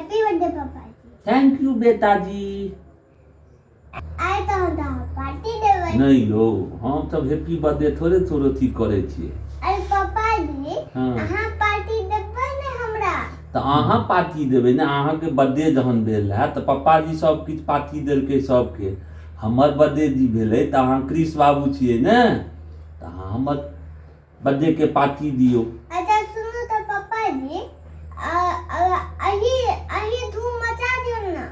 Happy birthday पापा जी। Thank U बेटा जी। आइ तो हम पार्टी देबै। नहीं लो, हम सब हैप्पी बर्थडे थोड़े थोड़े थी करे छिए। अरे पापा जी, हाँ। अहाँ पार्टी देबै ने हमरा। तो अहाँ पार्टी देबै ने, अहाँ के बर्थडे जहन भेल है तो पापा जी सब किछ पार्टी देलकै सबके। हमर बर्थडे जी भेलै तो अहाँ क्रिश बाबू छिए ने, तो अहाँ हमर बर्थडे के पार्टी दियो। अच्छा सुनो तो पापा जी, अही धूम मचा दियो ना।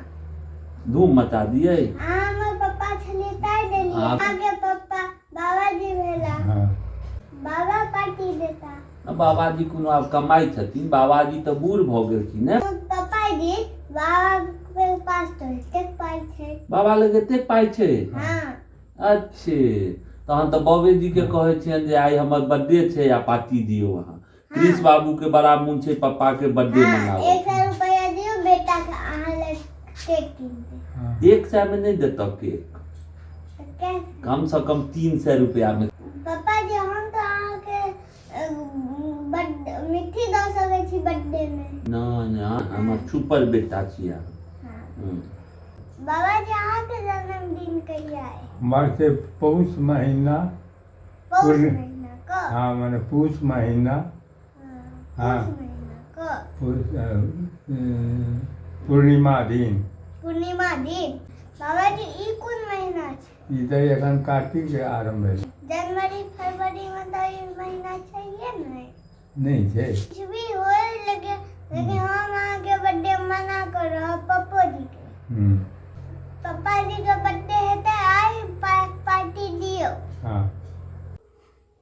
धूम मचा दिए। हाँ, हमर पापा छलिए ताइ देलिए। आगे पापा बाबा जी भेला। बाबा पार्टी देता। बाबाजी कोनो आब कमाई छथिन, बाबाजी तो बूढ़ भ गेलखिन ने। पापा जी, बाबा के पास तो एतेक पाइ छै। बाबा लग एतेक पाइ छै। हाँ। अच्छे, तहन तो बाबे जी के कहे छियन जे आइ हमर बर्थडे छै आ पार्टी दियो अहाँ। क्रिश बाबू के बड़ा मन छै पप्पा के बर्थडे मनाबो। 100 रुपया दियो बेटा के, अहाँ ले केक कीन दे। 100 में नहीं देता केक, कम से कम 300 रुपया में। पापा जी, हम तो अहाँ के मिठी दऽ सकै छी बर्थडे में। ना हमर छुपर बेटा छियै। बाबा जी, अहाँ के जन्मदिन कहिया है? हमारे से पौष महीना। पौष महीना को। हाँ, मैंने पूष महीना। हाँ। पौष महीना को। पूर्णिमा दिन। पूर्णिमा दिन। बाबा जी, ई कोन महीना छै? इधर एखन कार्तिक के आरंभ है। जनवरी फरवरी में तो ई महीना चाहिए नहीं छै। कुछ भी होए लेकिन हम अहाँ के बर्थडे मना कर रहा पप्पो जी के। पापा जी के बर्थडे हेतै, आई पार्टी दियो। हाँ,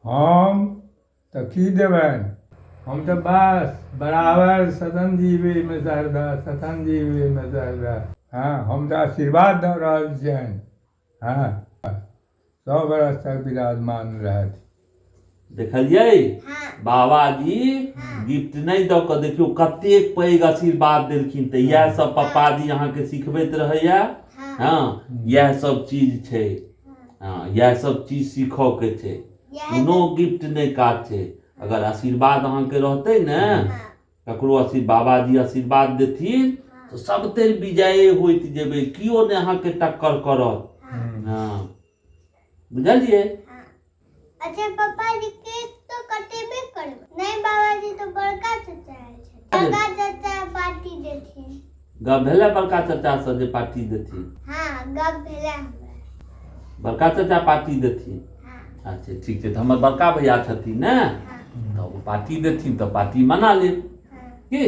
हम तो की देबन, हम तो बस बराबर सतन जीवी में सरदा, सतन जीवी में सरदा। हाँ, हम तो आशीर्वाद दऽ रहल छियनि। हाँ, 100 बरस तक विराजमान रहत। देखलिए। हाँ। बाबाजी गिफ्ट नहीं दऽ कऽ देखियो कतेक पैघ आशीर्वाद देलखिन। तो यह सब पप्पा जी अहाँ के सिखबैत रहैया। हाँ, यह सब चीज छै। हाँ, यह सब चीज सीखो के छै। कोनो गिफ्ट नहीं काज छै। अगर आशीर्वाद अहाँ के रहते ने, ककरो बाबाजी आशीर्वाद देथिन तो सब तेर विजय होइत जेबै, कियो ने अहाँ के टक्कर करत। हाँ, बुझलिए। अच्छा पापा जी, केक तो कटेबे करबै। नहीं बाबा जी, तो बड़का चाचा है। बड़का चाचा पार्टी देथिन। गप भेलै बड़का चाचा से जे पार्टी देथिन। हाँ, गप भेलै हमरा। बड़का चाचा पार्टी देथिन। हाँ। अच्छा ठीक छै, तो हमर बड़का भैया छथिन ने, तो पार्टी देथिन तो पार्टी मना लेब। की